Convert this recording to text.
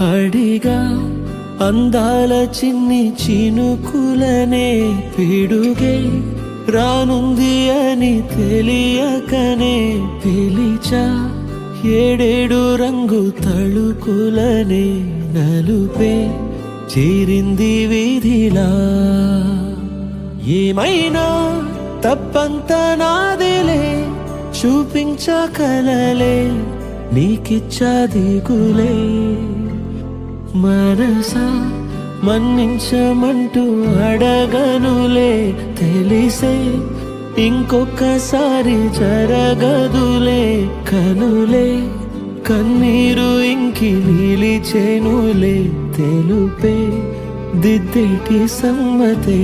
అడిగా అందాల చిన్ని చినుకులనే పిడుగే రానుంది అని తెలియకనే పిలిచా ఏడేడు రంగు తళుకులనే నలుపే చేరింది వీధిలా ఏమైనా తప్పంత నాదిలే చూపించకలలే నీకిచ్చా దిగులే మనసా మన్నించమంటూ అడగనులే తెలిసే ఇంకొకసారి జరగదులే కనులే కన్నీరు ఇంకి నిలిచేనులే తెలుపే దిద్దేటి సమ్మతే